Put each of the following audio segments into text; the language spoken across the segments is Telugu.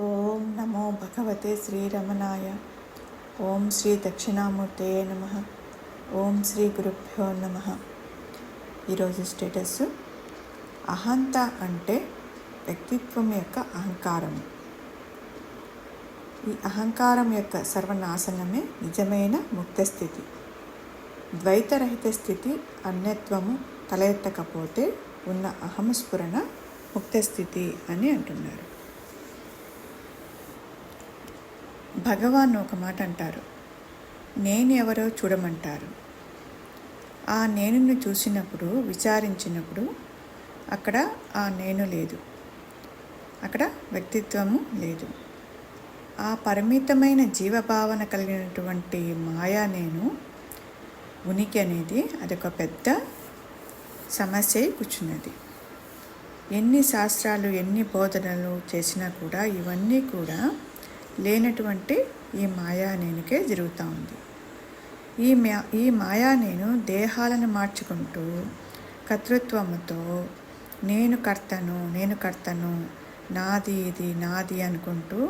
ఓం నమో భగవతే శ్రీరమణాయ. ఓం శ్రీ దక్షిణామూర్తయే నమ. ఓం శ్రీ గురుభ్యో నమ. ఈరోజు స్టేటస్: అహంత అంటే వ్యక్తిత్వం యొక్క అహంకారం. ఈ అహంకారం యొక్క సర్వనాశనమే నిజమైన ముక్తస్థితి. ద్వైతరహిత స్థితి అన్యత్వము తల ఎత్తకపోతే ఉన్న అహంస్ఫురణ ముక్తస్థితి అని అంటున్నారు. భగవాన్ ఒక మాట అంటారు, నేను ఎవరో చూడమంటారు. ఆ నేనుని చూసినప్పుడు, విచారించినప్పుడు అక్కడ ఆ నేను లేదు, అక్కడ వ్యక్తిత్వము లేదు. ఆ పరిమితమైన జీవభావన కలిగినటువంటి మాయా నేను ఉనికి అనేది అదొక పెద్ద సమస్య కూర్చున్నది. ఎన్ని శాస్త్రాలు, ఎన్ని బోధనలు చేసినా కూడా ఇవన్నీ కూడా లేనటువంటి ఈ మాయా నేనుకే జరుగుతూ ఉంది. ఈ మాయా నేను దేహాలను మార్చుకుంటూ కర్తృత్వముతో నేను కర్తను, నాది ఇది నాది అనుకుంటూ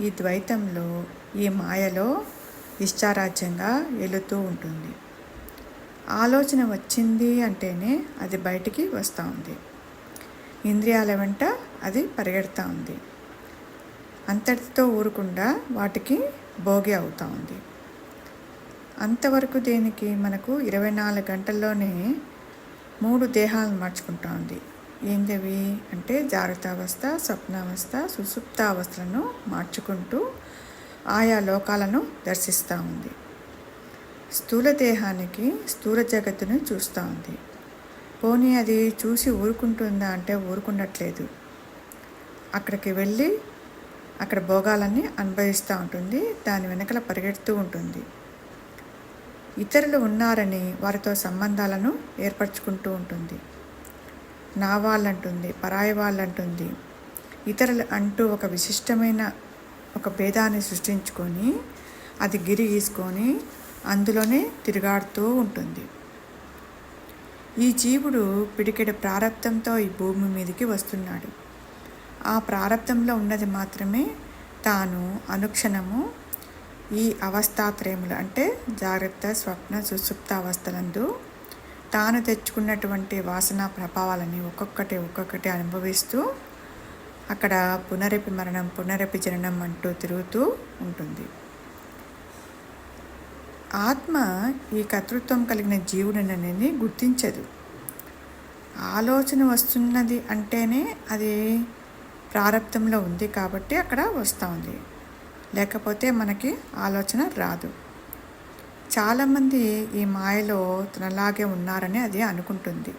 ఈ ద్వైతంలో, ఈ మాయలో ఇష్టారాజ్యంగా వెళుతూ ఉంటుంది. ఆలోచన వచ్చింది అంటేనే అది బయటికి వస్తూ ఉంది. ఇంద్రియాల వెంట అది పరిగెడుతూ ఉంది. అంతటితో ఊరకుండా వాటికి భోగి అవుతూ ఉంది. అంతవరకు దేనికి? మనకు 24 గంటల్లోనే 3 దేహాలను మార్చుకుంటూ ఉంది. ఏంటివి అంటే జాగ్రత్తావస్థ, స్వప్నావస్థ, సుషుప్తావస్థలను మార్చుకుంటూ ఆయా లోకాలను దర్శిస్తూ ఉంది. స్థూల దేహానికి స్థూల జగత్తును చూస్తూ ఉంది. పోనీ అది చూసి ఊరుకుంటుందా అంటే ఊరుకుండట్లేదు. అక్కడికి వెళ్ళి అక్కడ భోగాలన్నీ అనుభవిస్తూ ఉంటుంది. దాని వెనకల పరిగెడుతూ ఉంటుంది. ఇతరులు ఉన్నారని వారితో సంబంధాలను ఏర్పరచుకుంటూ ఉంటుంది. నా వాళ్ళంటుంది, పరాయి వాళ్ళంటుంది. ఇతరులు అంటూ ఒక విశిష్టమైన ఒక భేదాన్ని సృష్టించుకొని అది గిరి గీసుకొని అందులోనే తిరుగాడుతూ ఉంటుంది. ఈ జీవుడు పిడికెడు ప్రారబ్ధంతో ఈ భూమి మీదకి వస్తున్నాడు. ఆ ప్రారబ్ధంలో ఉన్నది మాత్రమే తాను అనుక్షణము ఈ అవస్థాత్రయములు అంటే జాగ్రత్త, స్వప్న, సుషుప్త అవస్థలందు తాను తెచ్చుకున్నటువంటి వాసనా ప్రభావాలని ఒక్కొక్కటి అనుభవిస్తూ అక్కడ పునరపి మరణం, పునరపి జననం అంటూ తిరుగుతూ ఉంటుంది. ఆత్మ ఈ కర్తృత్వం కలిగిన జీవుడిననేది గుర్తించదు. ఆలోచన వస్తున్నది అంటేనే అది ప్రారబ్ధంలో ఉంది కాబట్టి అక్కడ వస్తూ ఉంది. లేకపోతే మనకి ఆలోచన రాదు. చాలామంది ఈ మాయలో తనలాగే ఉన్నారని అది అనుకుంటుంది.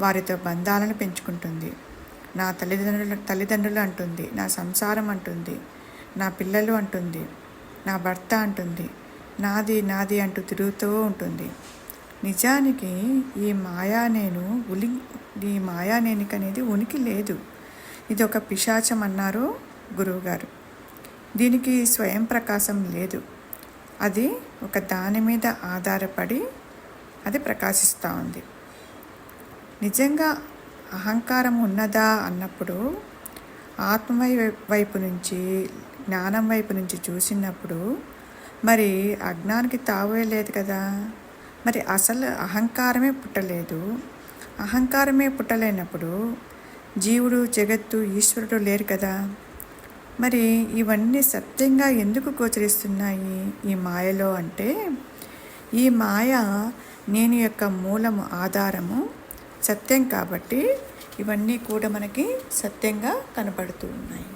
వారితో బంధాలను పెంచుకుంటుంది. నా తల్లిదండ్రులు అంటుంది, నా సంసారం అంటుంది, నా పిల్లలు అంటుంది, నా భర్త అంటుంది, నాది అంటూ తిరుగుతూ ఉంటుంది. నిజానికి ఈ మాయా నేనికి అనేది ఉనికి లేదు. ఇది ఒక పిశాచం అన్నారు గురువుగారు. దీనికి స్వయం ప్రకాశం లేదు. అది ఒక దాని మీద ఆధారపడి అది ప్రకాశిస్తూ ఉంది. నిజంగా అహంకారం ఉన్నదా అన్నప్పుడు ఆత్మ వైపు నుంచి, జ్ఞానం వైపు నుంచి చూసినప్పుడు మరి అజ్ఞానికి తావే లేదు కదా. మరి అసలు అహంకారమే పుట్టలేదు. అహంకారమే పుట్టలేనప్పుడు జీవుడు, జగత్తు, ఈశ్వరుడు లేరు కదా. మరి ఇవన్నీ సత్యంగా ఎందుకు గోచరిస్తున్నాయి ఈ మాయలో అంటే, ఈ మాయ నేను యొక్క మూలము, ఆధారము సత్యం కాబట్టి ఇవన్నీ కూడా మనకి సత్యంగా కనపడుతూ ఉన్నాయి.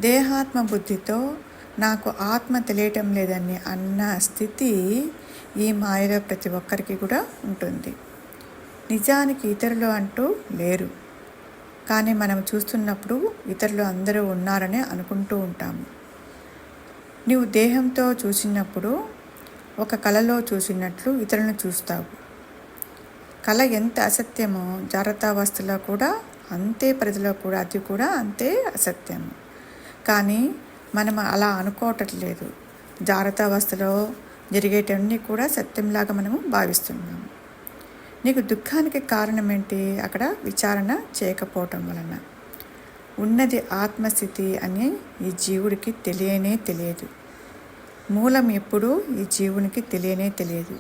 దేహాత్మ బుద్ధితో నాకు ఆత్మ తెలియటం లేదని అన్న స్థితి ఈ మాయలో ప్రతి ఒక్కరికి కూడా ఉంటుంది. నిజానికి ఇతరులు అంటూ లేరు. కానీ మనం చూస్తున్నప్పుడు ఇతరులు అందరూ ఉన్నారని అనుకుంటూ ఉంటాము. నీవు దేహంతో చూసినప్పుడు ఒక కళలో చూసినట్లు ఇతరులను చూస్తావు. కళ ఎంత అసత్యమో జాగ్రత్తావస్థలో కూడా అంతే, పరిధిలో కూడా అది కూడా అంతే అసత్యము. కానీ మనం అలా అనుకోవట్లేదు. జాగ్రత్తావస్థలో జరిగేటన్నీ కూడా సత్యంలాగా మనము భావిస్తున్నాము. నీకు దుఃఖానికి కారణం ఏంటి? అక్కడ విచారణ చేయకపోవటం వలన. ఉన్నది ఆత్మస్థితి అని ఈ జీవుడికి తెలియనే తెలియదు. మూలం ఎప్పుడూ ఈ జీవునికి తెలియనే తెలియదు.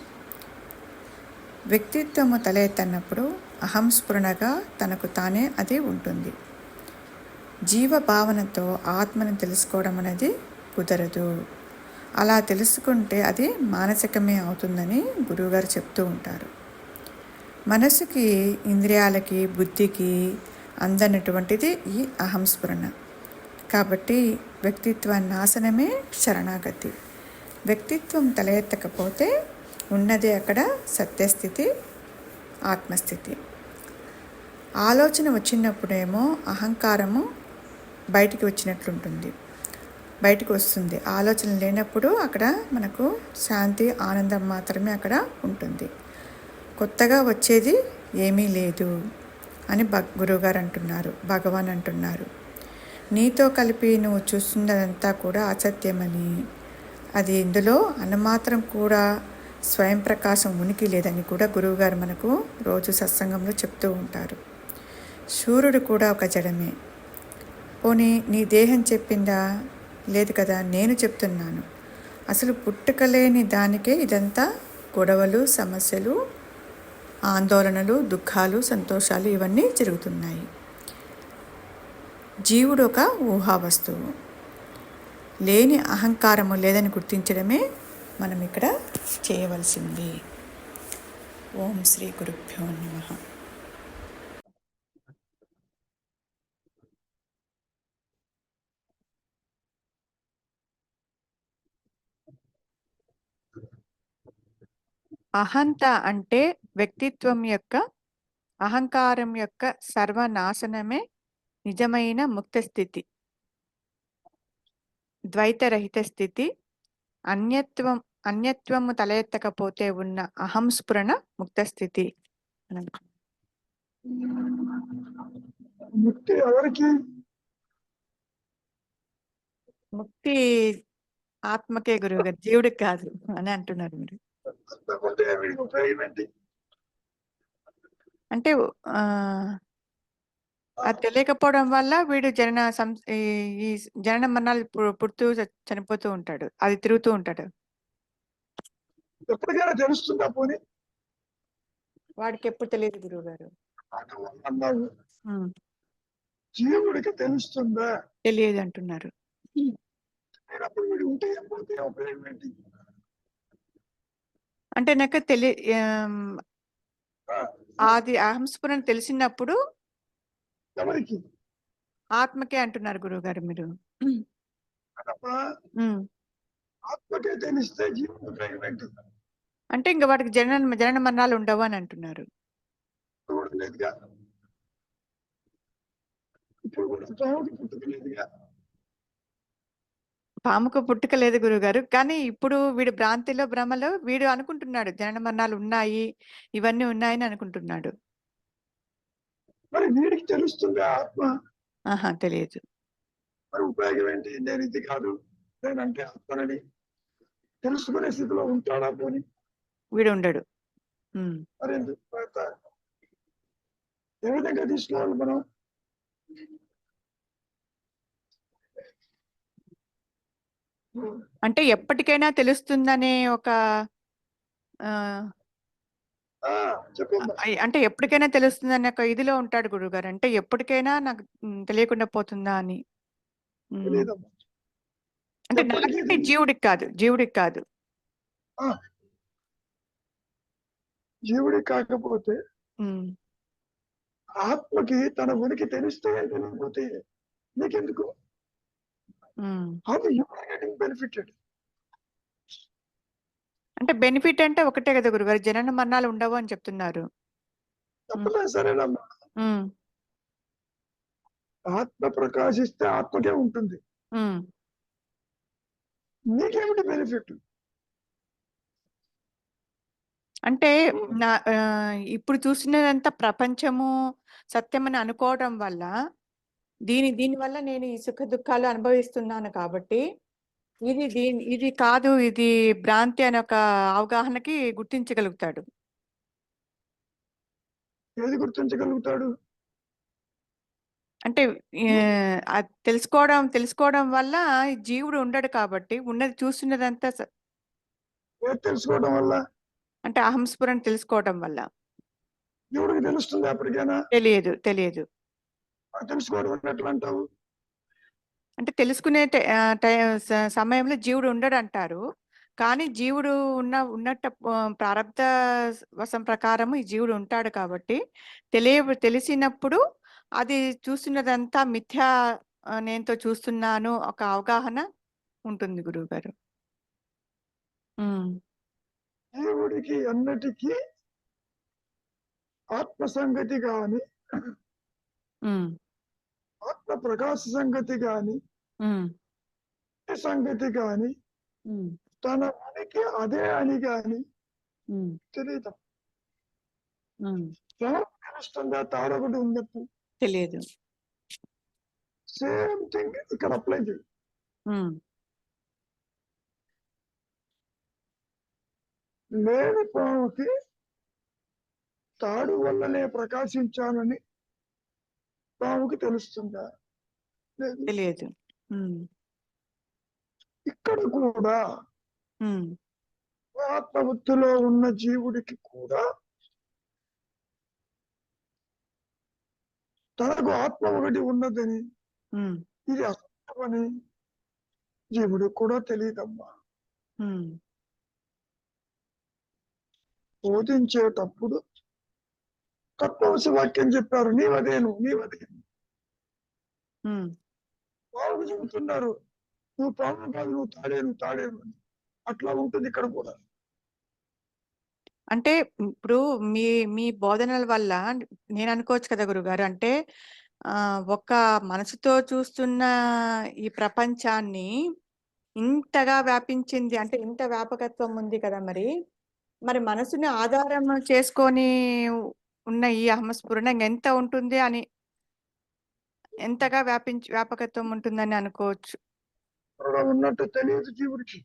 వ్యక్తిత్వము తల ఎత్తన్నప్పుడు అహంస్ఫురణగా తనకు తానే అది ఉంటుంది. జీవభావనతో ఆత్మను తెలుసుకోవడం అనేది కుదరదు. అలా తెలుసుకుంటే అది మానసికమే అవుతుందని గురువుగారు చెప్తూ ఉంటారు. మనసుకి, ఇంద్రియాలకి, బుద్ధికి అందనటువంటిది ఈ అహంస్ఫురణ. కాబట్టి వ్యక్తిత్వ నాశనమే శరణాగతి. వ్యక్తిత్వం తల ఎత్తకపోతే ఉన్నదే అక్కడ సత్యస్థితి, ఆత్మస్థితి. ఆలోచన వచ్చినప్పుడేమో అహంకారము బయటికి వచ్చినట్లుంటుంది, బయటికి వస్తుంది. ఆలోచన లేనప్పుడు అక్కడ మనకు శాంతి, ఆనందం మాత్రమే అక్కడ ఉంటుంది. కొత్తగా వచ్చేది ఏమీ లేదు అని గురువుగారు అంటున్నారు, భగవాన్ అంటున్నారు. నీతో కలిపి నువ్వు చూస్తున్నదంతా కూడా అసత్యమని, అది ఇందులో అనుమాత్రం కూడా స్వయం ప్రకాశం ఉనికి లేదని కూడా గురువుగారు మనకు రోజు సత్సంగంలో చెప్తూ ఉంటారు. సూర్యుడు కూడా ఒక జడమే. పోనీ నీ దేహం చెప్పిందా? లేదు కదా, నేను చెప్తున్నాను. అసలు పుట్టుకలేని దానికే ఇదంతా గొడవలు, సమస్యలు, ఆందోళనలు, దుఃఖాలు, సంతోషాలు ఇవన్నీ జరుగుతున్నాయి. జీవుడు ఒక ఊహా వస్తువు. లేని అహంకారము లేదని గుర్తించడమే మనం ఇక్కడ చేయవలసింది. ఓం శ్రీ గురుభ్యో నమః. అహంత అంటే వ్యక్తిత్వం యొక్క, అహంకారం యొక్క సర్వనాశనమే నిజమైన ముక్త స్థితి, ద్వైతరహిత స్థితి. అన్యత్వము తల ఎత్తకపోతే ఉన్న అహంస్ఫురణ ముక్త స్థితి. ముక్తి ఎవరికి? ముక్తి ఆత్మకే గురువుగారు, జీవుడికి కాదు అని అంటున్నారు మీరు. అంటే అది తెలియకపోవడం వల్ల వీడు ఈ జనన మరణాలు పుడుతూ చనిపోతూ ఉంటాడు, అది తిరుగుతూ ఉంటాడు. ఎప్పటికైనా తెలుస్తుందా? పోనీ వాడికి ఎప్పుడు తెలియదు గురువు గారు. అన్నావు, జీవుడికి తెలుస్తుందా? తెలియదు అంటున్నారు. వీడు ఉంటే పోతే ఉపయోగం ఏంటి? అంటే నాకు అది అహంస్ఫురణ తెలిసినప్పుడు ఎవరికి? ఆత్మకే అంటున్నారు గురువు గారు మీరు. ఆత్మకే తెలిస్తే జీవుడు ఉపయోగం ఏంటి? అంటే ఇంకా వాడికి జనన మరణాలు ఉండవు అని అంటున్నారు. లేదుగా, ఇప్పుడు కూడా పాముకి పుట్టుక లేదుగా. పాముకు పుట్టుక లేదు గురుగారు, కానీ ఇప్పుడు వీడు భ్రాంతిలో, భ్రమలో వీడు అనుకుంటున్నాడు జనన మరణాలు ఉన్నాయి, ఇవన్నీ ఉన్నాయని అనుకుంటున్నాడు. మరి వీడికి తెలుస్తుంది ఆత్మ? ఆహా, తెలియదు. మరి ఉపయోగం ఏంటి? నేను ఇది కాదు, నేనంటే ఆత్మనని తెలుసుకునే స్థితిలో ఉంటాడా? పోనీ వీడు ఉండడు. మరి ఏ విధంగా తీసుకోవాలి మనం? అంటే ఎప్పటికైనా తెలుస్తుందనే ఒక అంటే ఎప్పటికైనా తెలుస్తుందనే ఒక ఇదిలో ఉంటాడు గురుగారు. అంటే ఎప్పటికైనా నాకు తెలియకుండా పోతుందా అని. అంటే నాకంటే జీవుడికి కాదు, జీవుడికి కాదు. జీవుడికి కాకపోతే ఆత్మకి తన ఉనికి తెలిస్తే తెలియకపోతే నీకెందుకు? అది బెనిఫిటెడ్. అంటే బెనిఫిట్ అంటే ఒకటే కదా గురుగారు, జనన మరణాలు ఉండవు అని చెప్తున్నారు. సరేనమ్మా, ఆత్మ ప్రకాశిస్తే ఆత్మకే ఉంటుంది, నీకేమిటి బెనిఫిట్? అంటే ఇప్పుడు చూసినదంతా ప్రపంచము సత్యమని అనుకోవడం వల్ల దీనివల్ల నేను ఈ సుఖ దుఃఖాలు అనుభవిస్తున్నాను కాబట్టి ఇది కాదు, ఇది భ్రాంతి అనే ఒక అవగాహనకి గుర్తించగలుగుతాడు. ఏది గుర్తించగలుగుతాడు? అంటే అది తెలుసుకోవడం వల్ల ఈ జీవుడు ఉండడు కాబట్టి ఉన్నది చూస్తున్నదంతా ఏది తెలుసుకోవడం వల్ల? అంటే అహంస్ఫురణ తెలుసుకోవడం వల్ల. దేవుడికి తెలుస్తుంది అప్పటికైనా? తెలియదు. తెలుసుకోవడం అంటే ఎట్లా అంటావు? అంటే తెలుసుకునే సమయంలో జీవుడు ఉండడు అంటారు. కానీ జీవుడు ఉన్నట్టు ప్రారబ్ధ వశం ప్రకారం ఈ జీవుడు ఉంటాడు కాబట్టి తెలిసినప్పుడు అది చూస్తున్నదంతా మిథ్యా, నేనుతో చూస్తున్నాను ఒక అవగాహన ఉంటుంది గురువుగారు. దేవుడికి అన్నిటికీ ఆత్మ సంగతి గాని, ఆత్మ ప్రకాశ సంగతి గాని, సంగతి గాని, తన ఉనికి అదే అని గాని తెలియదు. తెలుస్తుందా తారొకటి ఉన్నట్టు? తెలియదు. సేమ్ థింగ్ ఇక్కడ అప్లై చేయి. లేని పాముకి తాడు వల్లనే ప్రకాశించానని పాముకి తెలుస్తుందా? తెలియదు. ఇక్కడ కూడా ఆత్మవృత్తిలో ఉన్న జీవుడికి కూడా తనకు ఆత్మ ఒకటి ఉన్నదని, ఇది అసత్యమని జీవుడికి కూడా తెలియదమ్మా. బోధించేటప్పుడు తత్వవశ వాక్యం చెప్పారు, నీవదేను. పావుకు చెబుతున్నారు, నువ్వు పాము కాదు, నువ్వు తాడేను అని. అట్లా ఉంటుంది ఇక్కడ కూడా. అంటే ఇప్పుడు మీ బోధనల వల్ల నేను అనుకోవచ్చు కదా గురుగారు, అంటే ఒక మనసుతో చూస్తున్న ఈ ప్రపంచాన్ని ఇంతగా వ్యాపించింది, అంటే ఇంత వ్యాపకత్వం ఉంది కదా, మరి మనసుని ఆధారం చేసుకొని ఉన్న ఈ అహమస్ఫురణ ఎంత ఉంటుంది అని, ఎంతగా వ్యాపకత్వం ఉంటుందని అనుకోవచ్చు. ఉన్నట్టు తెలియదు జీవుడికి.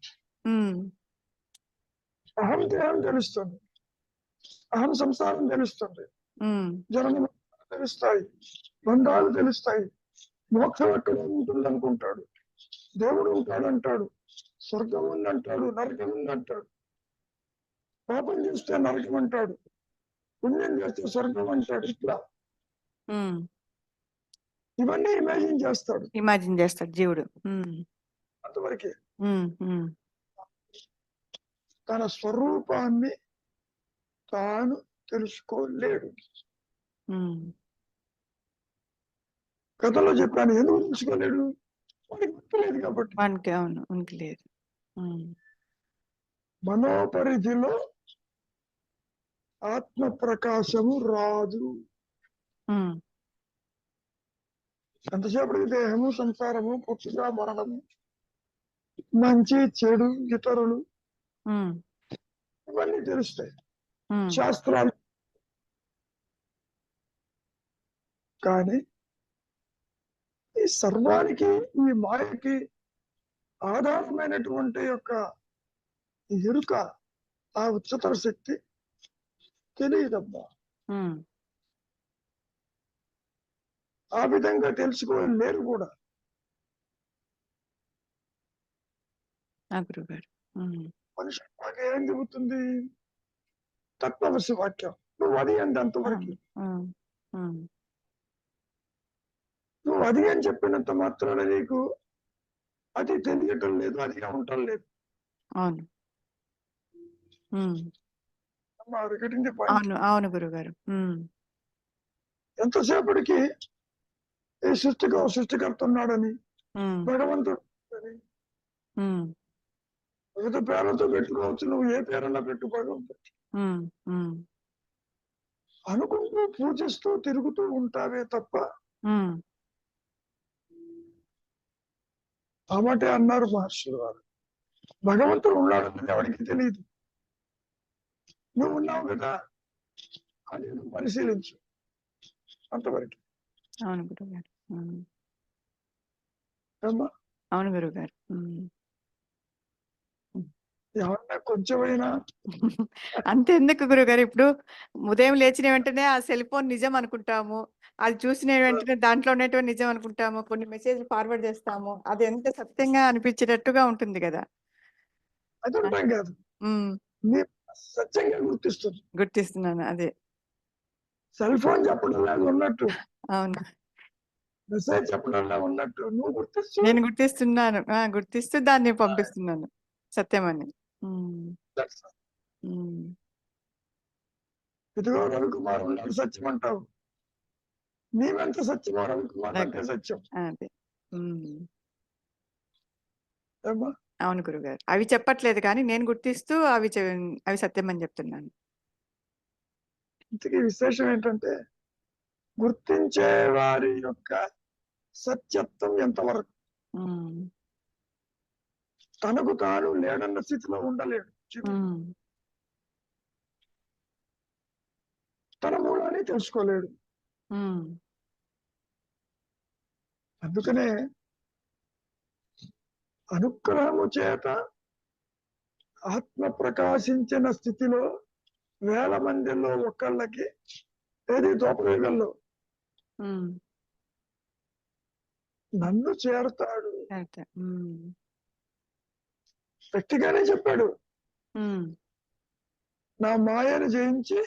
అహం దేహం తెలుస్తుంది, అహం సంసారం తెలుస్తుంది, జన్మ తెలుస్తాయి, బంధాలు తెలుస్తాయి, మోక్షం ఎక్కడ ఉంటుంది అనుకుంటాడు, దేవుడు ఉంటాడంటాడు, స్వర్గం ఉందంటాడు, నరకం ఉందంటాడు, పాపం చేస్తే నరకం అంటాడు, పుణ్యం చేస్తే స్వర్గం అంటాడు. ఇట్లా ఇవన్నీ ఇమాజిన్ చేస్తాడు జీవుడు. అంతవరకే. తన స్వరూపాన్ని తాను తెలుసుకోలేడు. కథలో చెప్పాను, ఎందుకు తెలుసుకోలేడు? వాడికి గుర్తులేదు కాబట్టి. ఉనికి లేదు. మనోపరిధిలో ఆత్మ ప్రకాశము రాదు. ఎంతసేపటికి దేహము, సంసారము, పుట్టుక, మరణము, మంచి చెడు, ఇతరులు, ఇవన్నీ తెలుస్తాయి, శాస్త్రాలు. కానీ ఈ సర్వానికి, ఈ మాయకి ఆధారమైనటువంటి యొక్క ఎరుక, ఆ ఉच्चतर శక్తి తెలియదమ్మా. ఆ విధంగా తెలుసుకోలేరు కూడా. మనిషి వాక్యం ఏం చెబుతుంది? తత్వవశ వాక్యం. నువ్వు అది అంది అంతవరకు. నువ్వు అది అని చెప్పినంత మాత్రాన నీకు అది తెలియటం లేదు, అదిగా ఉండటం లేదు. అవును గురుగారు. ఎంతసేపటికి ఈ సృష్టికర్త ఉన్నాడని, భగవంతుడు వివిధ పేర్లతో పెట్టుకోవచ్చు, నువ్వు ఏ పేరన్నా పెట్టు, భగవంతుడు అనుకుంటూ పూజిస్తూ తిరుగుతూ ఉంటావే తప్ప. కాబట్టి అన్నారు మహర్షులు వారు, భగవంతుడు ఉన్నాడని ఎవరికి తెలియదు. నువ్వు ఉన్నావు కదా అని నువ్వు పరిశీలించు, అంతవరకు. అవును గురుగారు. అమ్మా, అవును గురుగారు. ఏమన్నా కొంచెమైనా అంతెందుకు గురుగారు, ఇప్పుడు ఉదయం లేచిన వెంటనే ఆ సెల్ ఫోన్ నిజం అనుకుంటాము, అది చూసిన వెంటనే దాంట్లో ఉన్నటువంటి నిజం అనుకుంటాము, కొన్ని మెసేజ్లు ఫార్వర్డ్ చేస్తాము, అది ఎంత సత్యంగా అనిపించేటట్టుగా ఉంటుంది కదా. అది ఉంటాం కాదు, ఉమ్, నీ సత్యంగా గుర్తిస్తుంది. గుర్తిస్తున్నాను అదే. సెల్ ఫోన్ చెప్పడంలా ఉన్నట్టు, అవును, మెసేజ్ చెప్పడంలా ఉన్నట్టు నువ్వు గుర్తిస్తూ నేను గుర్తిస్తున్నాను, గుర్తిస్తూ దాన్ని పంపిస్తున్నాను సత్యమని. ఉమ్, that's all. ఉమ్, ఇదిగో రవికుమార్ ఉన్నాడు సత్యం అంటావు, నీవెంత సత్యమో రవికుమార్ అంతే సత్యం. అదే. ఉమ్, ఏమ్మా? అవును గురుగారు, అవి చెప్పట్లేదు కానీ నేను గుర్తిస్తూ అవి సత్యం అని చెప్తున్నాను. ఇంతకీ విశేషం ఏంటంటే గుర్తించే వారి యొక్క సత్యత్వం ఎంతవరకు. ఉమ్, తనకు తాను లేడన్న స్థితిలో ఉండలేడు జీవుడు. ఉమ్, తన మూలాన్ని తెలుసుకోలేడు. ఉమ్, అందుకనే అనుగ్రహము చేత ఆత్మ ప్రకాశించిన స్థితిలో వేల మందిలో ఒకళ్ళకి ఏది దోపవేగంలో ఉమ్, నన్ను చేరతాడు. కరెక్ట్. ఉమ్, గట్టిగానే చెప్పాడు, ఉమ్, నా మాయను జయించి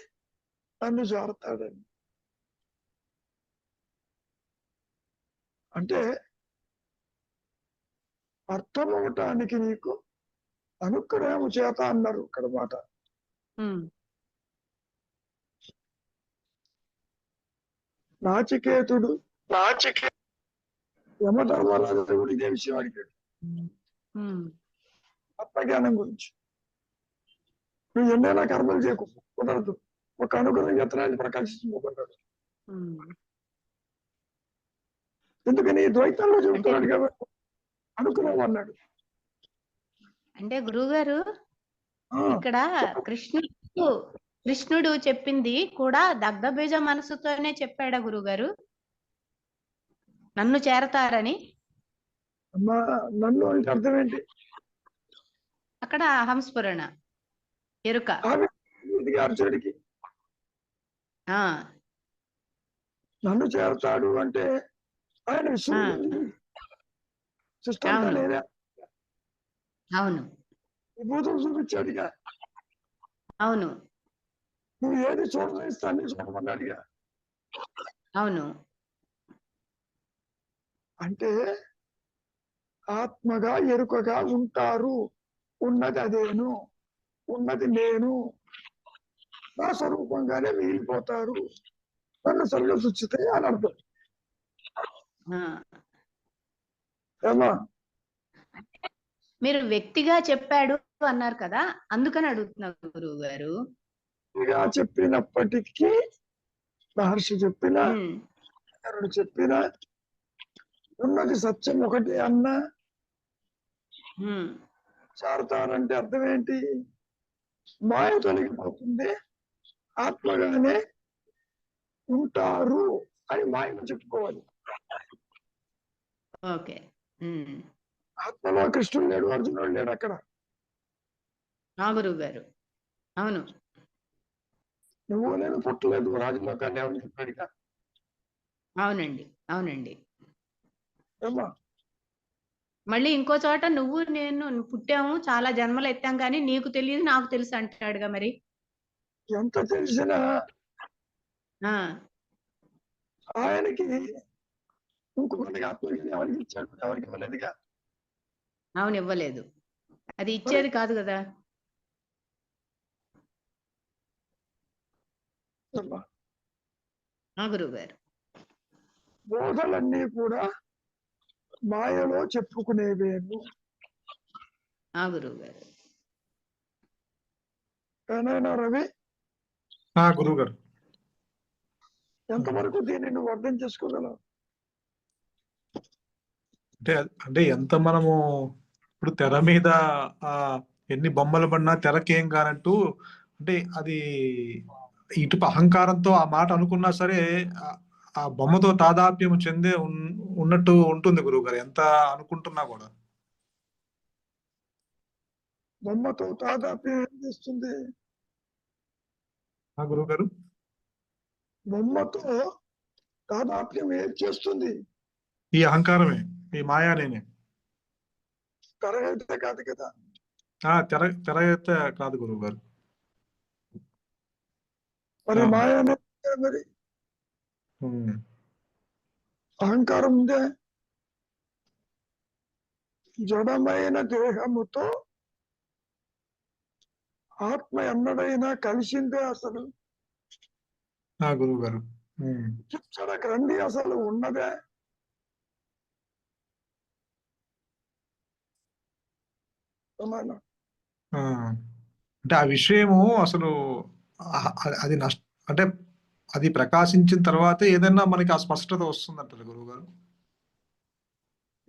నన్ను చేరతాడని. అంటే అర్థమవటానికి నీకు అనుగ్రహము చేత అన్నారు ఇక్కడ మాట. ఉమ్, నాచికేతుడు యమధర్మరాజు దేవుడు ఇదే విషయం అడిగాడు ఉమ్, ఆత్మజ్ఞానం గురించి. నువ్వు ఎన్నైనా కర్మలు చేయకు, కుదరదు, ఒక అనుగ్రహం ఎత్తనాన్ని ప్రకాశించుకోబడ్డాడు. ఉమ్. ఎందుకని ద్వైతంలో అంటే చెబుతున్నాడు కాబట్టి అనుగ్రహం అన్నాడు. అంటే గురువుగారు ఆ, ఇక్కడ కృష్ణుడు చెప్పింది కూడా దగ్ధబీజ మనసుతోనే చెప్పాడా గురువుగారు, నన్ను చేరతారని? అమ్మా నన్ను అంటే అర్థం ఏంటి? అక్కడ హంస్ఫురణ ఎరుక. ఇది అర్జునుడికి ఆ నన్ను చేరతాడు అంటే ఆయన విశ్వరూపం సృష్టి అంతా అవును. నేనే అవును విభూతం చూపించాడుగా. అవును నువ్వు ఏది చూడనిస్తాన్ని చూడమన్నాడుగా. అవును అంటే ఆత్మగా ఎరుకగా ఉంటారు, ఉన్నది అదేను, ఉన్నది నేను, నా స్వరూపంగానే మిగిలిపోతారు, నన్ను సరిగా శుచితే అని అర్థం. ఆ. ఏమా మీరు వ్యక్తిగా చెప్పాడు అన్నారు కదా, అందుకని అడుగుతున్నారు గురువు గారు. ఇలా చెప్పినప్పటికీ మహర్షి చెప్పిన ఉమ్, శంకరుడు చెప్పిన ఉన్నది సత్యం ఒకటి అన్న ఉమ్, చారుతారంటే అర్థం ఏంటి? మాయ తొలగిపోతుంది, ఆత్మగానే ఉంటారు అని మాయను చెప్పుకోవాలి. ఓకే. ఉమ్, ఆత్మలో కృష్ణుడు లేడు, అర్జునుడు లేడు అక్కడ. ఆ గురువు గారు అవును. నువ్వు నేను పుట్టలేదు రాజలోకాన్ని ఎవరు చెప్పాడుగా. అవునండి అవునండి. ఏమ్మా మళ్ళీ ఇంకో చోట నువ్వు నేను పుట్టాము, చాలా జన్మలు ఎత్తాం, కానీ నీకు తెలియదు నాకు తెలుసు అంటాడుగా మరి. ఎంత తెలిసినా ఆ ఆయనకి ఇంకొకరికి ఆత్మజ్ఞానం ఎవరికి ఇచ్చాడు? ఎవరికి ఇవ్వలేదుగా. అవును ఇవ్వలేదు, అది ఇచ్చేది కాదు కదా. ఏమ్మా? ఆ గురువు గారు బోధలన్నీ కూడా మాయలో చెప్పుకునేవేను. ఆ గురువు గారు ఏనాయనా రవి, గురువు గారు. ఎంతవరకు దీన్ని నువ్వు అర్థం చేసుకోగలవు? అంటే అంటే ఎంత మనము ఇప్పుడు తెర మీద ఆ ఎన్ని బొమ్మలు పడినా తెరకేం కానట్టు, అంటే అది ఇటు అహంకారంతో ఆ మాట అనుకున్నా సరే ఆ బొమ్మతో తాదాప్యం చెందే ఉన్నట్టు ఉంటుంది గురువు గారు, ఎంత అనుకుంటున్నా కూడా. బొమ్మతో తాదాప్యం ఏం చేస్తుంది? గురువు గారు బొమ్మతో తాదాప్యం ఏం చేస్తుంది? ఈ అహంకారమే, ఈ మాయాలేనే. తెర అయితే కాదు కదా. తెర తెర అయితే కాదు గురువు గారు. మరి ఆ. మాయనే మరి ఉమ్. అహంకారం ఉందే. జడమైన దేహముతో ఆత్మ ఎన్నడైనా కలిసిందే అసలు? గురువు గారు. శిక్షణకు రండి, అసలు ఉన్నదే. సమానం. అంటే ఆ విషయము అసలు అది అంటే అది ప్రకాశించిన తర్వాత ఏదైనా మనకి ఆ స్పష్టత వస్తుందంటారు గురువు గారు.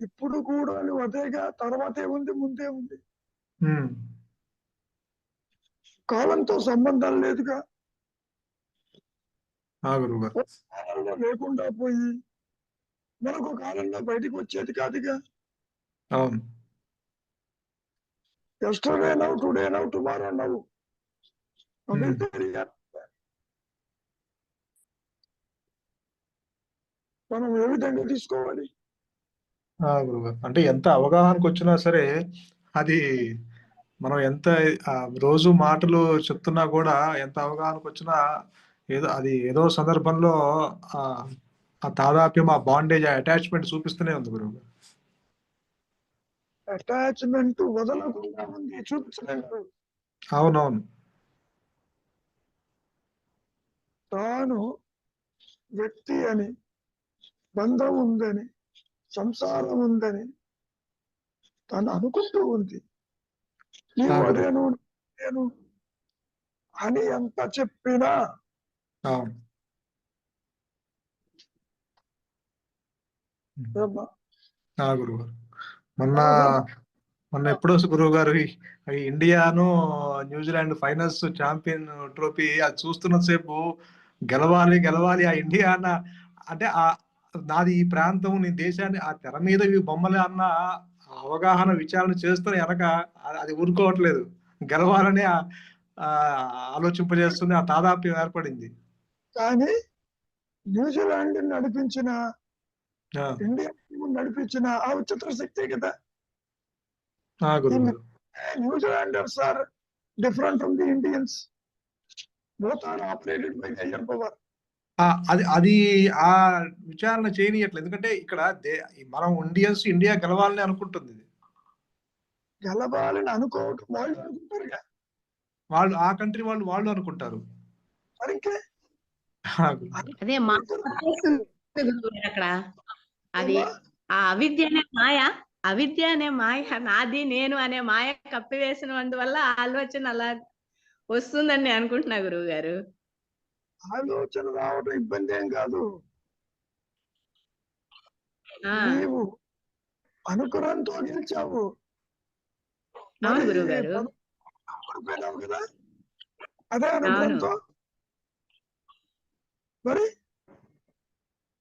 ఇప్పుడు కూడా నువ్వు అదేగా, తర్వాతే ఉంది, ముందే ఉంది. కాలంతో సంబంధం లేదుగా. గురువు గారు. కాలంలో లేకుండా పోయి మనకు కాలంలో బయటికి వచ్చేది కాదుగా. అవును. ఎస్టర్డే నవ్వు, టుడే నవ్వు, టుమారో నవ్వు. మనం ఏ విధంగా తీసుకోవాలి? గురువు గారు, అంటే ఎంత అవగాహనకు వచ్చినా సరే అది మనం ఎంత రోజు మాటలు చెప్తున్నా కూడా ఎంత అవగాహనకు వచ్చినా ఏదో సందర్భంలో ఆ తాదాప్యం, ఆ బాండేజ్, అటాచ్మెంట్ చూపిస్తూనే ఉంది గురువు గారు. అటాచ్మెంట్ వదలకుండా ఉంది, చూపించలేదు. అవునవును. తాను వ్యక్తి అని, బంధం ఉందని, సంసారం ఉందని తను అనుకుంటూ ఉంది. నీవు నేను అని ఎంత చెప్పినా గురువు గారు, మొన్న ఎప్పుడో గురువు గారు ఇండియాను న్యూజిలాండ్ ఫైనల్స్ ఛాంపియన్ ట్రోఫీ అది చూస్తున్న సేపు గెలవాలి గెలవాలి ఆ ఇండియా అన్న, అంటే నాది ఈ ప్రాంతం, నీ దేశాన్ని, ఆ తెర మీద ఈ బొమ్మలే అన్న అవగాహన విచారణ చేస్తున్న వెనక అది ఊరుకోవట్లేదు, గెలవాలని ఆలోచింపజేస్తుంది, ఆ తాదాప్యం ఏర్పడింది. కానీ న్యూజిలాండ్ నడిపించిన, ఇండియా నడిపించిన ఆ విచిత్ర శక్తి కదా. New Zealanders are different from the Indians. Both are operated by higher power. అది ఆ విచారణ చేయనీయట్లేదు, ఎందుకంటే ఇక్కడ మనం ఇండియా గెలవాలని అనుకుంటుంది. గెలవాలని అనుకోవటం వాళ్ళు అనుకుంటారుగా, వాళ్ళు ఆ కంట్రీ వాళ్ళు అనుకుంటారు. అదే అక్కడ అది ఆ అవిద్య అనే మాయ నాది నేను అనే మాయ కప్పివేసినందువల్ల ఆలోచన అలా వస్తుందని నేను అనుకుంటున్నా గురువు గారు. ఆలోచన రావడం ఇబ్బంది ఏం కాదు. నీవు అనుకున్నంతో గెలిచావు. అవును గురువు గారు. కదా, అదే అనుకున్నంతో మరి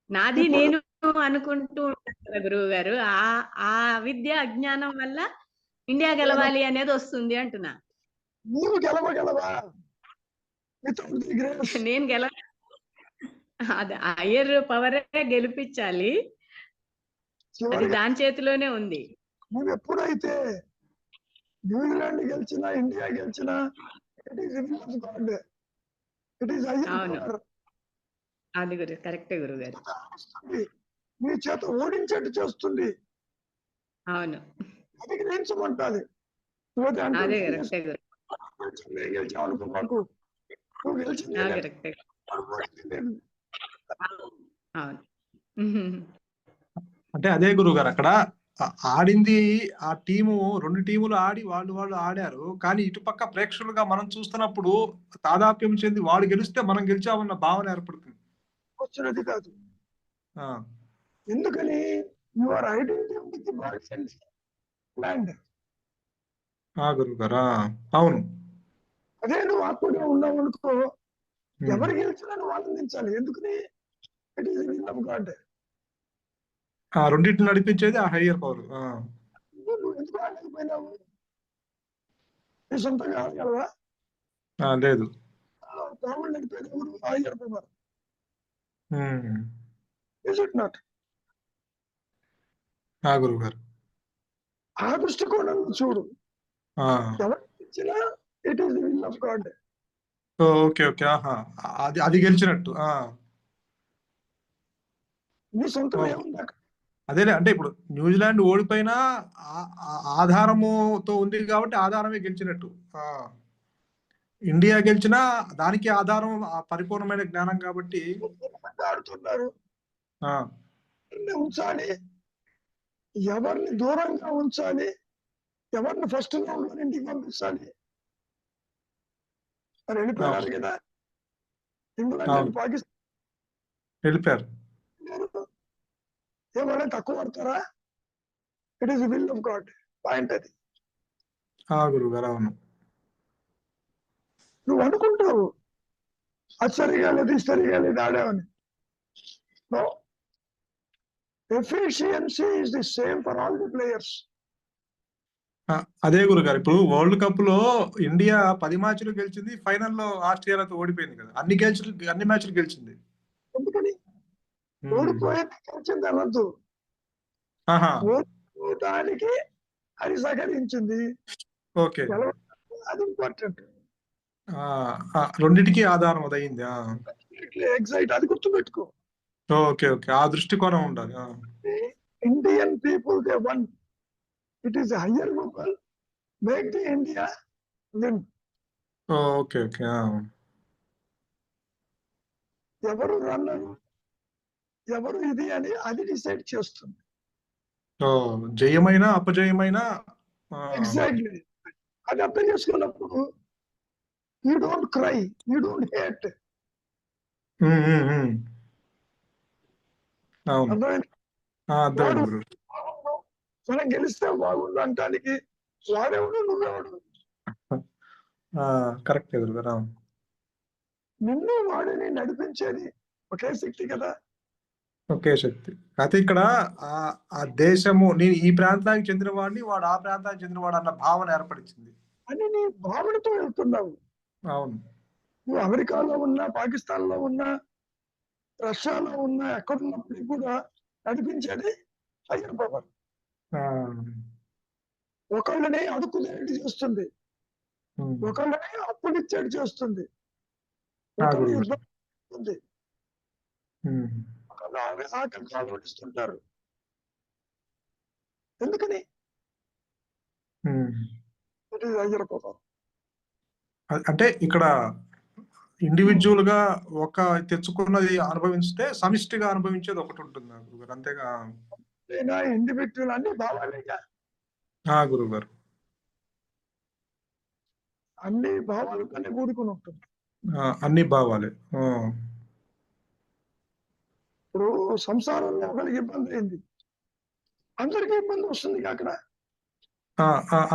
నాది నేను అనుకుంటూ ఉంటారు గురువు గారు. ఆ విద్య అజ్ఞానం వల్ల ఇండియా గెలవాలి అనేది వస్తుంది అంటున్నా. నీవు గెలవగలవా? నేను అది హయ్యర్ పవరే గెలిపించాలి, అది దాని చేతిలోనే ఉంది. నువ్వు ఎప్పుడైతే న్యూజిలాండ్ గెలిచినా, ఇండియా గెలిచినా, అవును, అది గురు కరెక్టే గురువు గారు. మీ చేత ఓడించేట్టు చేస్తుంది. అవును, అది గ్రహించమంటాది. అదే కరెక్టే గురు. అనుకున్నాకు నువ్వు గెలిచింది. అవును. అంటే అదే గురువు గారు, అక్కడ ఆడింది ఆ టీము, 2 టీములు ఆడి వాళ్ళు ఆడారు, కానీ ఇటుపక్క ప్రేక్షకులుగా మనం చూస్తున్నప్పుడు తాదాప్యం చెంది వాడు గెలిస్తే మనం గెలిచామన్న భావన ఏర్పడుతుంది. వచ్చినది కాదు. ఎందుకని? Your identity with body and land. గురువు గారు, అవును. అదే నువ్వు ఆత్మగా ఉన్నావు అనుకో, ఎవరు గెలిచినా నువ్వు ఆనందించాలి. ఎందుకని? It is will of God. రెండింటిని నడిపించేది ఆ హయ్యర్ పవర్. నువ్వు ఎందుకు ఆడలేకపోయినావు? నీ సొంతంగా ఆడగలవా? లేదు. పాములు నడిపేది ఎవరు? Iyer power. Um. Is it not? గురువు గారు. ఆ దృష్టికోణంలో చూడు. ఎవరికి ఇచ్చినా it is the will of God. Okay okay. అది గెలిచినట్టు. నీ సొంతం ఏముంది అక్కడ? అదేలే, అంటే ఇప్పుడు న్యూజిలాండ్ ఓడిపోయినా ఆధారముతో ఉంది కాబట్టి ఆధారమే గెలిచినట్టు. ఇండియా గెలిచినా దానికి ఆధారం పరిపూర్ణమైన జ్ఞానం కాబట్టి ఆడుతున్నారు. ఉంచాలి, ఎవరిని దూరంగా ఉంచాలి, ఎవరిని ఫస్ట్ రౌండ్ లో ఇంటికి పంపించాలి అని వెళ్ళిపోయారు కదా. ఇంగ్లాండ్ పాకిస్తాన్ వెళ్ళిపోయారు. ఏమైనా తక్కువ పడతారా? It is will of God. Point అది. గురువు గారు అవును. నువ్వు అనుకుంటావు అది సరిగా లేదు, ఇది సరిగా లేదు, ఆడావని. No, efficiency is the same for all the players. అదే గురుగారు, ఇప్పుడు వరల్డ్ కప్ లో ఇండియా 10 మ్యాచ్లు గెలిచింది, ఫైనల్లో ఆస్ట్రేలియాతో ఓడిపోయింది కదా. అన్ని మ్యాచ్లు గెలిచింది. ఎందుకని? ఓడిపోయింది గెలిచింది అనొద్దు. ఓడిపోవడానికి అది సహకరించింది. ఓకే, అది ఇంపార్టెంట్. రెండిటికి ఆధారం అదయింది. ఎగ్జైట్, అది గుర్తుపెట్టుకో. ఓకే ఓకే, ఆ దృష్టికోణం ఉండాలి. Indian people they one. It is higher people make the India win. Okay okay. ఎవరు రన్నరు, ఎవరు ఇది అని అది డిసైడ్ చేస్తుంది. జయమైన అపజయమైన ఎగ్జాక్ట్లీ. అది అర్థం చేసుకున్నప్పుడు you don't cry, you don't hate. మనం గెలిస్తే బాగుండు అంటానికి వాడెవడు, నువ్వెవడు? కరెక్ట్ ఎదురు. నిన్ను వాడిని నడిపించేది ఒకే శక్తి కదా. ఒకే శక్తి. అయితే ఇక్కడ ఆ దేశము, నేను ఈ ప్రాంతానికి చెందిన వాడిని, వాడు ఆ ప్రాంతానికి చెందినవాడు అన్న భావన ఏర్పడించింది అని నీ భావనతో వెళ్తున్నావు. అవును. నువ్వు అమెరికాలో ఉన్నా, పాకిస్తాన్ లో ఉన్నా, రష్యాలో ఉన్నా, ఎక్కడున్నప్పటికీ కూడా నడిపించేది హయ్యర్ పవర్. ఒకళ్ళని అడుక్కునేది చేస్తుంది, ఒకళ్ళని అప్పులిచ్చేది చేస్తుంది, ఒకళ్ళు యుద్ధం చేస్తుంది, ఒకళ్ళు ఆకలి ఆలోచిస్తుంటారు. ఎందుకని? It is higher power. అంటే ఇక్కడ ఇండివిజువల్ గా ఒక తెచ్చుకున్నది అనుభవిస్తే సమిష్టిగా అనుభవించేది ఒకటి ఉంటుంది గురుగారు, అంతేగా? ఇండివిజువల్ అన్ని భావాలేగా. గురువు గారు, అన్ని భావాలతోనే కూడుకుని ఉంటుంది. అన్ని భావాలే. ఇప్పుడు సంసారంలో ఒకరికి ఇబ్బంది అయింది, అందరికీ ఇబ్బంది వస్తుంది అక్కడ.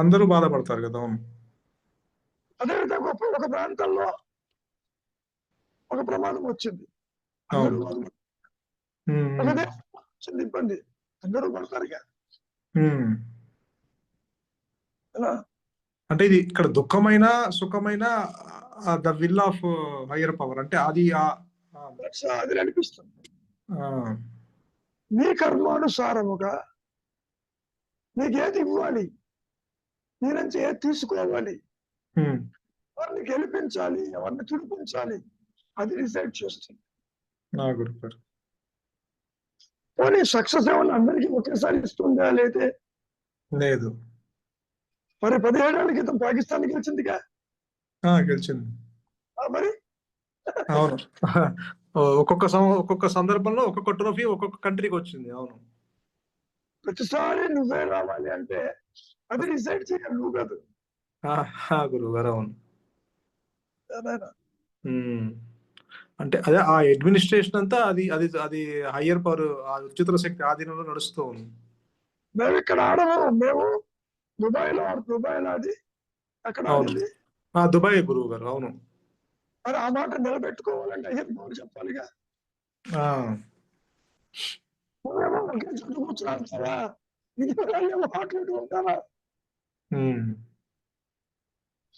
అందరూ బాధపడతారు కదా. అవును. అదేవిధంగా ఒక ప్రాంతంలో ఒక ప్రమాదం వచ్చింది, అందరూ వచ్చింది ఇబ్బంది, అందరూ పడతారుగా. అంటే ఇది ఇక్కడ దుఃఖమైన సుఖమైన the will of higher power, అంటే అది అది నడిపిస్తుంది. నీ కర్మానుసారముగా నీకేది ఇవ్వాలి, నీ నుంచి ఏది తీసుకోవాలి, ఎవరిని గెలిపించాలి, ఎవరిని తుడిపించాలి, అది డిసైడ్ చేస్తుంది. పోనీ సక్సెస్ ఏమన్నా అందరికీ ఒకేసారి ఇస్తుందా? లేదు. మరి 17 ఏళ్ల క్రితం పాకిస్తాన్ గెలిచిందిగా. గెలిచింది మరి. అవును. ఒక్కొక్క సందర్భంలో ఒక్కొక్క ట్రోఫీ ఒక్కొక్క కంట్రీకి వచ్చింది. అవును. ప్రతిసారి నువ్వే రావాలి అంటే అది డిసైడ్ చేయాలి, నువ్వు కాదు. గురువు గారు అవును. అంటే అదే ఆ అడ్మినిస్ట్రేషన్ అంతా అది అది అది హయ్యర్ పవర్, ఆ ఉచిత శక్తి ఆధీనంలో నడుస్తూ ఉంది. మేము ఇక్కడ ఆడము, మేము దుబాయ్లో అది అక్కడ ఆడింది. దుబాయ్ గురువు గారు. అవును. మరి ఆ మాట నిలబెట్టుకోవాలంటే హయ్యర్ పవర్ చెప్పాలిగా. నువ్వేమో ఒకే చోట కూర్చుంటారా, ఇది మాట్లాడుతూ ఉంటారా?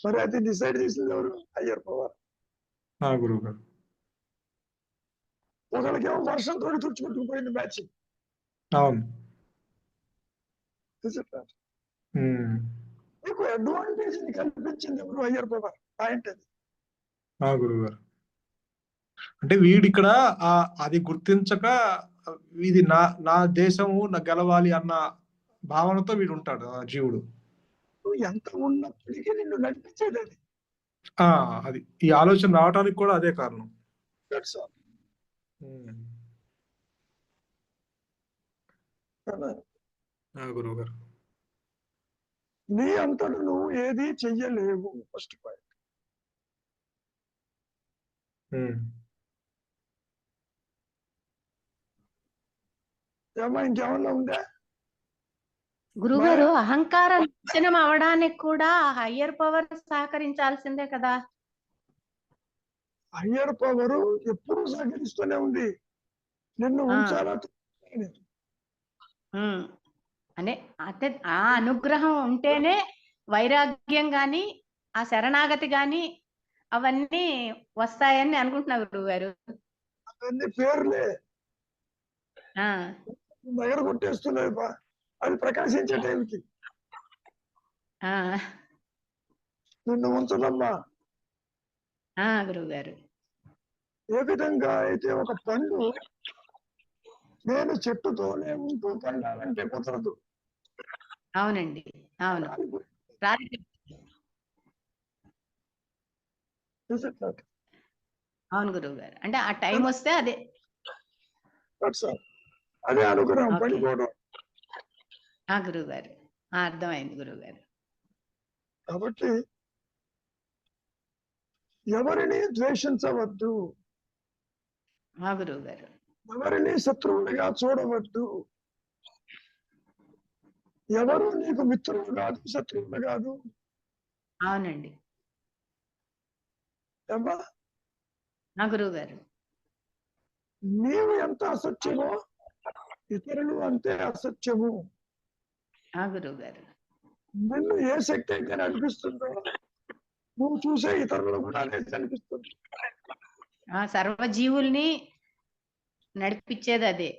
మరి అది డిసైడ్ చేసింది ఎవరు? Higher power. గురువు గారు. ఒకరికేమో వర్షంతో తుడుచుకుంటుకుపోయింది మ్యాచ్. అవును. ఉమ్. మీకు అడ్వాంటేజ్ కల్పించింది ఎవరు? Higher power. పాయింట్ అది. గురువు గారు. అంటే వీడిక్కడ అది గుర్తించక ఇది నా దేశము నా గెలవాలి అన్న భావనతో వీడు ఉంటాడు ఆ జీవుడు. నువ్వు ఎంత ఉన్నప్పటికీ నిన్ను నడిపించేది అది. అది ఈ ఆలోచన రావడానికి కూడా అదే కారణం. That's all. గురువు గారు. నీ అంతట నువ్వు ఏది చెయ్యలేవు. First point. ఏమా ఇంకేమన్నా ఉందా? గురుగారు, అహంకారం నాశనం అవడానికి కూడా హయ్యర్ పవర్ సహకరించాల్సిందే కదా. హయ్యర్ పవర్ ఎప్పుడు సహకరిస్తూనే ఉంది. నిన్ను ఉంచాలా అంటే అంటే ఆ అనుగ్రహం ఉంటేనే వైరాగ్యం గాని ఆ శరణాగతి గాని అవన్నీ వస్తాయని అనుకుంటున్నా గురువు గారు. అవన్నీ పేర్లే దగ్గర కొట్టేస్తున్నాయి. అది ప్రకాశించే టైంకి నిన్ను ఉంచదమ్మా. గురువు గారు. ఏ విధంగా అయితే ఒక పండు నేను చెట్టుతోనే ఉంటూ పండాలంటే కుదరదు. అవునండి, అవును. అవును గురువు గారు. అంటే ఆ టైం వస్తే అదే అదే అనుగ్రహం పడిపోవడం. గురువు గారు, అర్థమైంది గురువు గారు. కాబట్టి ఎవరిని ద్వేషించవద్దు, గురువు గారు. ఎవరిని శత్రువులుగా చూడవద్దు. ఎవరు నీకు మిత్రులు కాదు, శత్రువులు కాదు. అవునండి గురువు గారు. నీవు ఎంత అసత్యమో ఇతరులు అంతే అసత్యము. గురువు గారు. నిన్ను ఏ శక్తి అయితే నడిపిస్తుందో నువ్వు చూసే ఇతరులు కూడా అనేది అనిపిస్తుంది. సర్వజీవుల్ని నడిపించేది అదే.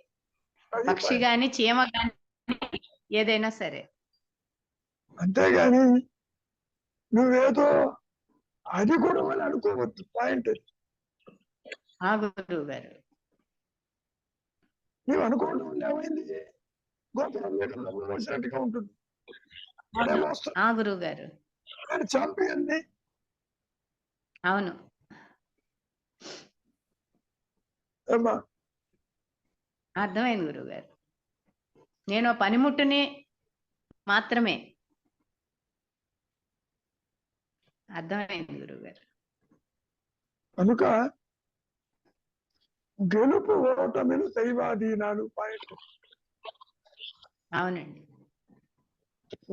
పక్షి గాని చీమ గాని ఏదైనా సరే. అంతేగాని నువ్వేదో అది కూడా అని అనుకోవద్దు. పాయింట్ గురువు గారు. నువ్వు అనుకోవడం ఏమైంది? గోపురం వేసినట్టుగా ఉంటుంది. గురువు గారు. చాంపియన్ని. అవును. అర్థమైంది గురువు గారు. నేను పనిముట్టుని మాత్రమే. అర్థమైంది గురువు గారు. కనుక గెలుపు ఓటమిలు దైవాధీనాలు. పాయింట్. అవునండి.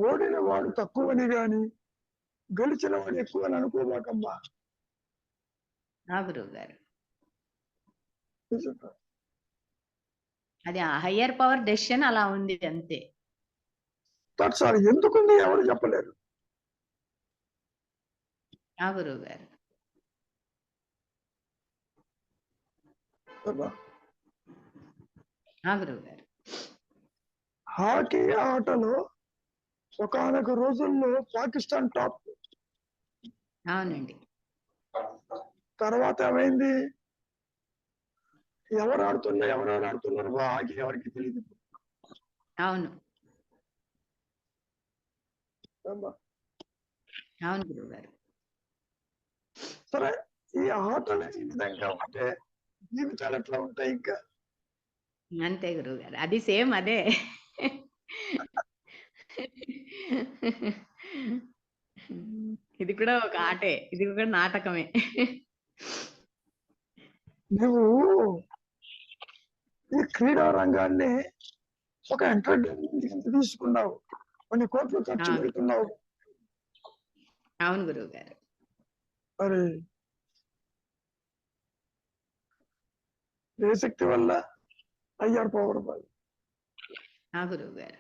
ఓడిన వాడు తక్కువని గాని గెలిచిన వాడు ఎక్కువ అని అనుకోబాకమ్మా. గురువు గారు. అది హయ్యర్ పవర్ డెసిషన్ అలా ఉంది అంతే. ఎందుకుంది ఎవరు చెప్పలేరు. గురువు గారు. గురువు గారు. హాకీ ఆటలో ఒకానొక రోజుల్లో పాకిస్తాన్ టాప్. అవునండి. తర్వాత ఏమైంది? ఎవరు ఆడుతున్నారు హాకీ ఎవరికి తెలియదు. అవును, అవును గురువు గారు. సరే, ఈ ఆటలు ఈ విధంగా ఉంటే జీవితాలు ఎట్లా ఉంటాయి? ఇంకా అంతే గురువు గారు. అది సేమ్ అదే. ఇది కూడా ఒక ఆటే, ఇది కూడా నాటకమే. నువ్వు ఈ క్రీడా రంగాన్ని ఒక ఎంటర్టైన్మెంట్ తీసుకున్నావు, కొన్ని కోట్లు ఖర్చు పెడుతున్నావు. అవును గురువు గారు. మరి ఏ శక్తి వల్ల? హయ్యర్ పవర్ వల్ల. గురువు గారు.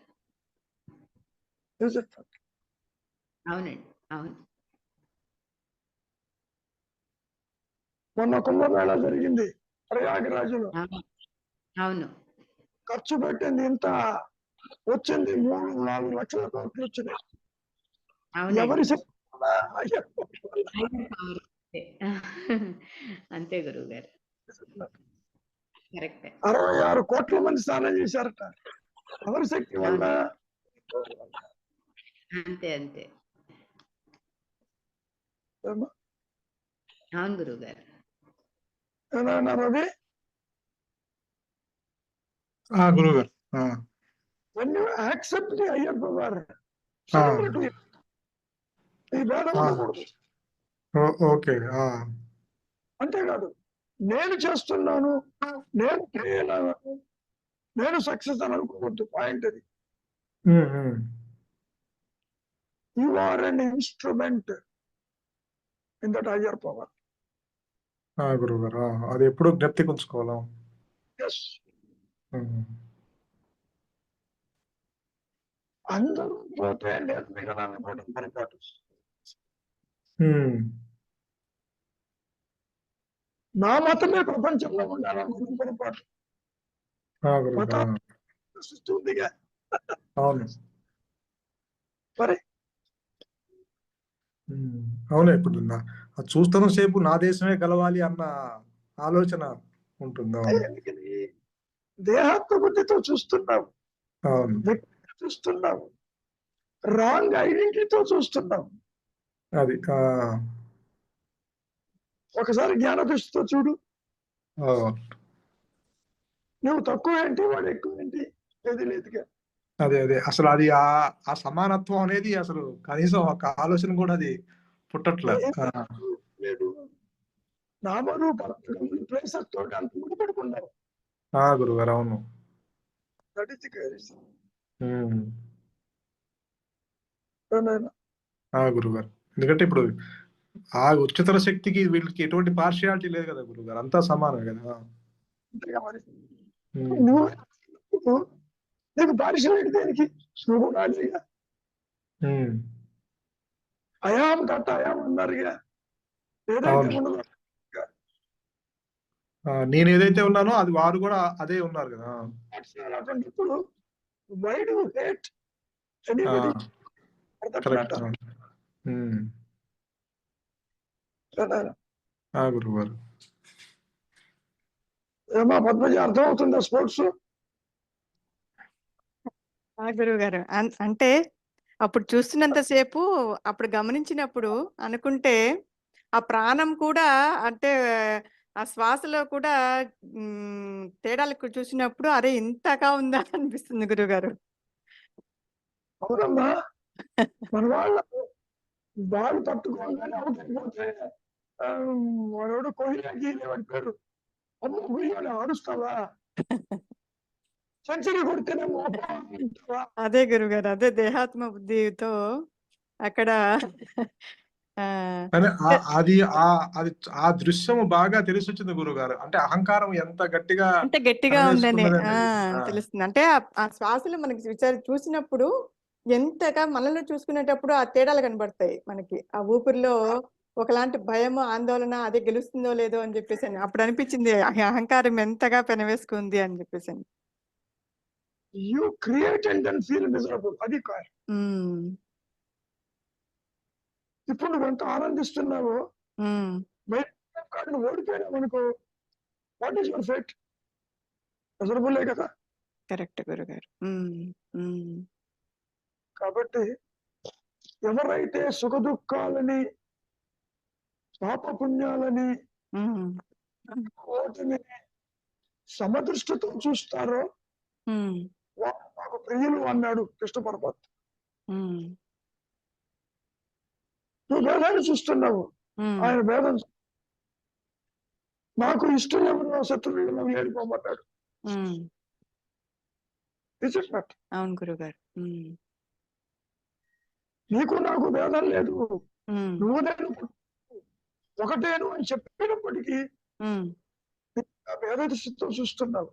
అవునండి, అవును. మొన్న కుంభమేళా జరిగింది ప్రయాగరాజులో. అవును. అవును. ఖర్చు పెట్టింది ఇంత, వచ్చింది 3-4 లక్షల కోట్లు వచ్చినాయి. అవునండి. ఎవరి శక్తి వల్ల? అయ్యప్ప వల్ల. హైయర్ పవర్ అంతే. అంతే గురువు గారు. కరెక్టే. 66 కోట్ల మంది స్నానం చేశారట. ఎవరి శక్తి వల్ల? అంతే అంతే. ఏమో, అవును గురువు గారు. ఏనాయనా రవి, గురువు గారు. when you accept the higher power, ఆ, surrender to it. ఈ భేదం ఆ. ఉండకూడదు. ఓకే. అంతేకాదు, నేను చేస్తున్నాను, నేను చేయలేను, నేను సక్సెస్ అని అనుకోవద్దు. పాయింట్ అది. You are an instrument in that higher power. గురువు గారు. అది ఎప్పుడు జ్ఞప్తికి ఉంచుకోవాలా? ఎస్. అందరూ పోతే నేను మిగతాన్ని పోవడం పొరపాటు. నా మతమే ప్రపంచంలో ఉండాలనుకోవడం పొరపాటు. గురువు మత గారు. సృష్టి ఉందిగా. అవును. మరి అవును. ఇప్పుడు అది చూస్తున్న సేపు నా దేశమే గెలవాలి అన్న ఆలోచన ఉంటుంది. అవును. ఎందుకని దేహాత్మ బుద్ధితో చూస్తున్నావు, అవును. వ్యక్తిగా చూస్తున్నావు, రాంగ్ ఐడెంటిటీతో చూస్తున్నావు. అది ఒకసారి జ్ఞాన దృష్టితో చూడు. అవును. నువ్వు తక్కువ ఏంటి, వాడు ఎక్కువ ఏంటి, ఏది లేదుగా. అదే అసలు అది ఆ సమానత్వం అనేది అసలు కనీసం ఒక ఆలోచన కూడా అది పుట్టట్లేదు. లేదు, నామరూప ప్లేస్ తోటి అంత ముడిపడుకున్నావు. గురువు గారు. అవును. That is the case. గురువు గారు. ఎందుకంటే ఇప్పుడు ఆ ఉच्चతర శక్తికి వీళ్ళకి ఎటువంటి పార్షియాలిటీ లేదు కదా గురువు గారు. అంతా సమానం కదా. అంతేగా మరి. నువ్వు నీకు పారిశ్రామిక దేనికి? నువ్వు రాజుగా అయాం కట్ట అయాం అన్నారుగా. ఏదైతే అవును. ఉండదో నేను ఏదైతే ఉన్నానో అది వారు కూడా అదే ఉన్నారు కదా. అటువంటిప్పుడు why do hate anybody for that correct. Matter? గురువు గారు. ఏమా పద్మజ, అర్థం అవుతుందా స్పోర్ట్స్? గురువు గారు అంటే అప్పుడు చూస్తున్నంత సేపు, అప్పుడు గమనించినప్పుడు అనుకుంటే ఆ ప్రాణం కూడా, అంటే ఆ శ్వాసలో కూడా తేడాలు చూసినప్పుడు అరే ఇంతగా ఉందా అనిపిస్తుంది గురుగారు. అవునమ్మా, మన వాళ్ళు తట్టుకోగానే అవుట్ అయిపోతే వాడు కోహ్లీ పేరు, అమ్మ కోహ్లీ ఆడుస్తావా, సెంచరీ కొడితేనేమో అదే గురుగారు, అదే దేహాత్మ బుద్ధితో అక్కడ అది ఆ దృశ్యము బాగా తెలిసి వచ్చింది గురుగారు. అంటే అహంకారం ఎంత గట్టిగా ఉందని తెలుస్తుంది. అంటే ఆ శ్వాసలు మనకి చూసినప్పుడు ఎంతగా మనల్ని చూసుకునేటప్పుడు ఆ తేడాలు కనబడతాయి మనకి. ఆ ఊపిరిలో ఒకలాంటి భయము, ఆందోళన, అదే గెలుస్తుందో లేదో అని చెప్పేసి అప్పుడు అనిపించింది అహంకారం ఎంతగా పెనవేసుకుంది అని చెప్పేసి. You create and then feel miserable. అది కాదు. ఇప్పుడు నువ్వు ఎంత ఆనందిస్తున్నావో, నువ్వు ఓడిపోయినావు అనుకో, వాట్ ఈస్ యువర్ ఫేట్? మిజరబులే కదా. కరెక్ట్ గురుగారు. కాబట్టి ఎవరైతే సుఖ దుఃఖాలని, పాపపుణ్యాలని, ఓటిని సమదృష్టితో చూస్తారో నాకు ప్రియులు అన్నాడు కృష్ణ పరమాత్మ. నువ్వు భేదాన్ని చూస్తున్నావు, ఆయన భేదం. నాకు ఇష్టం ఎవరు, శత్రువులు ఏడిపోమన్నాడు. అవును గురుగారు. నీకు నాకు భేదం లేదు, నువ్వు నేను ఒకటేను అని చెప్పినప్పటికీ భేద దృష్టితో చూస్తున్నావు.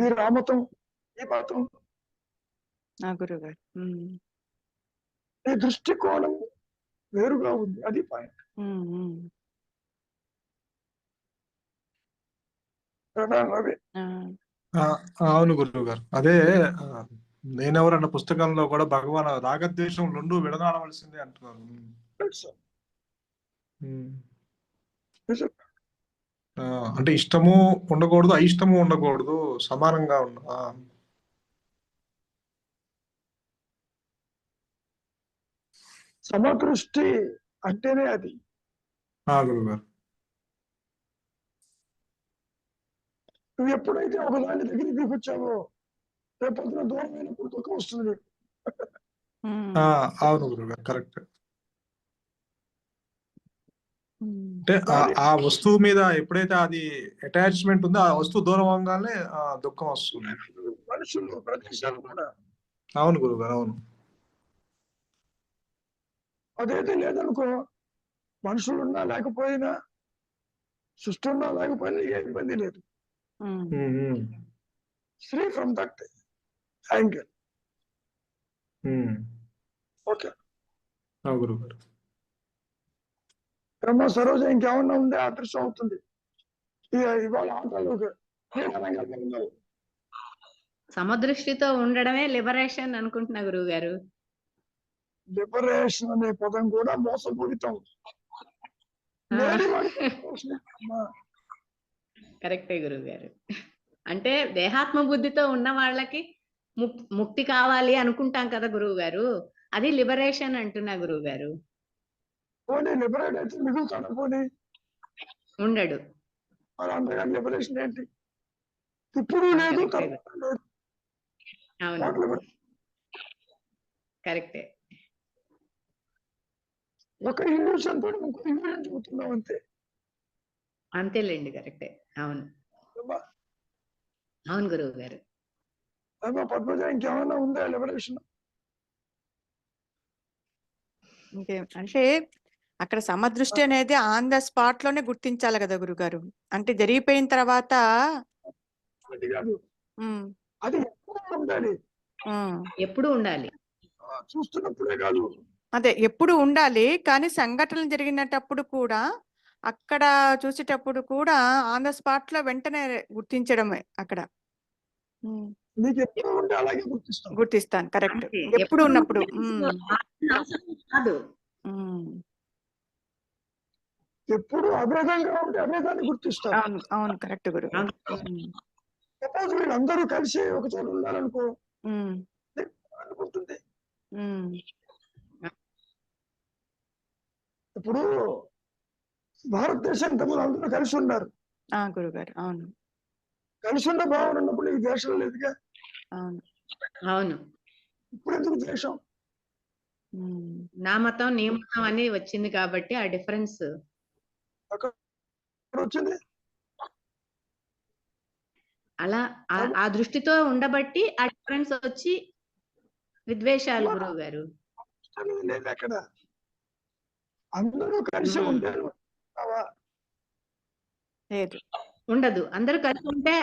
ఈ రామతం, ఈ మతం, గురుగారు నీ దృష్టికోణం వేరుగా ఉంది. అది పాయింట్. ప్రధాన రవి. ఆ, అవును గురువు గారు. అదే నేనెవరన్న పుస్తకంలో కూడా భగవాన్ రాగద్వేషం రెండు విడనాడవలసిందే అంటున్నారు. తెలుసు. ఉమ్. తెలుసు. అంటే ఇష్టము ఉండకూడదు, అయిష్టము ఉండకూడదు, సమానంగా సమదృష్టి అంటేనే అది. గురువు గారు. నువ్వు ఎప్పుడైతే ఒకదాని దగ్గరికి తీసుకొచ్చావో రేపొద్దున దూరం అయినప్పుడు దుఃఖం వస్తుంది నీకు. ఉమ్, అవును గురువు గారు, కరెక్ట్. ఉమ్, అంటే ఆ వస్తువు మీద ఎప్పుడైతే అది అటాచ్మెంట్ ఉందో ఆ వస్తువు దూరం అవగానే దుఃఖం వస్తుంది. మనుషులు, ప్రదేశాలు కూడా. అవును గురువు గారు, అవును. అదైతే లేదనుకో, మనుషులున్నా లేకపోయినా, సృష్టి ఉన్నా లేకపోయినా ఏ ఇబ్బంది లేదు. Um, free from that angle. Okay గురువు గారు. బ్రహ్మ సరోజ ఇంకేమన్నా ఉంటే అదృష్టం అవుతుంది. ఇవాళ ఆటలు ఉన్నాయి. సమదృష్టితో ఉండడమే లిబరేషన్ అనుకుంటున్నా గురువు గారు. లిబరేషన్ అనే పదం కూడా మోసపూరితం. కరెక్టే గురువు గారు. అంటే దేహాత్మ బుద్ధితో ఉన్న వాళ్ళకి ముక్తి కావాలి అనుకుంటాం కదా గురువు గారు, అది లిబరేషన్ అంటున్నా గురువు గారు. పోనీ లిబరేట్ అయితే మిగులుతాడు, పోనీ ఉండడు. మరి అంతగా లిబరేషన్ ఏంటి? ఇప్పుడు లేదు, తర్వాత లేదు. అవును, కరెక్టే. ఒక ఇల్యూషన్ తోటి ఇంకో ఇల్యూషన్ చూస్తున్నాం అంతే. అంతేలేండి, కరెక్టే. అవును, అవును గురువు గారు. పద్మజ ఇంకేమైనా ఉందా లిబరేషన్? ఇంకేం అంటే అక్కడ సమదృష్టి అనేది ఆన్ ద స్పాట్ లోనే గుర్తించాలి కదా గురుగారు. అంటే జరిగిపోయిన తర్వాత అది కాదు, ఉమ్, అది ఎప్పుడు ఉండాలి, ఎప్పుడు ఉండాలి. చూస్తున్నప్పుడే కాదు. అదే ఎప్పుడు ఉండాలి, కానీ సంఘటనలు జరిగినప్పుడు కూడా అక్కడ చూసేటప్పుడు కూడా ఆన్ ద స్పాట్ లో వెంటనే గుర్తించడమే అక్కడ. నీకు ఎప్పుడు ఉంటే అలాగే గుర్తిస్తాను. గుర్తిస్తాను, కరెక్ట్. అంతే. ఎప్పుడు ఉన్నప్పుడు కాదు, ఎప్పుడు అభేదంగా ఉంటే అభేదాన్ని గుర్తిస్తాను. అవును, అవును, కరెక్ట్ గురు. సపోజ్ వీళ్ళందరూ కలిసి ఒక చోట ఉన్నారనుకో, అనుకుంటుంది. ఇప్పుడు భారతదేశం తమ్ముడు అందరూ కలిసి ఉన్నారు. గురుగారు, అవును. కలిసి ఉన్న భావన ఉన్నప్పుడు ఈ దేశం లేదుగా. అవును, అవును. ఇప్పుడు ఎందుకు దేశం? నా మతం నీ మతం అని వచ్చింది కాబట్టి ఆ డిఫరెన్స్ అక్కడ వచ్చింది. అలా ఆ దృష్టితో ఉండబట్టి ఆ డిఫరెన్స్ వచ్చి విద్వేషాలు గురువు గారు. లేదు అక్కడ, అందరూ కలిసి ఉంటారు. లేదు, ఉండదు. అందరూ కలిసి ఉంటే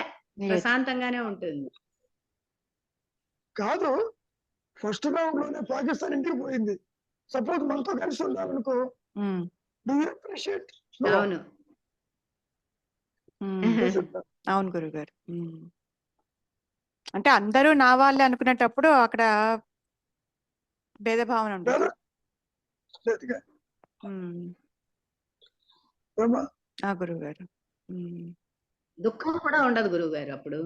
ప్రశాంతంగానే ఉంటుంది. కాదు, ఫస్ట్ రౌండ్ లోనే పాకిస్తాన్ ఇంటికి పోయింది. సపోజ్ మనతో కలిసి ఉండాలనుకో, అవును, అవును గురుగారు. అంటే అందరూ నా వాళ్ళే అనుకునేటప్పుడు అక్కడ భేదభావన ఉండదు. గురువు గారు, దుఃఖం కూడా ఉండదు గురువు గారు అప్పుడు.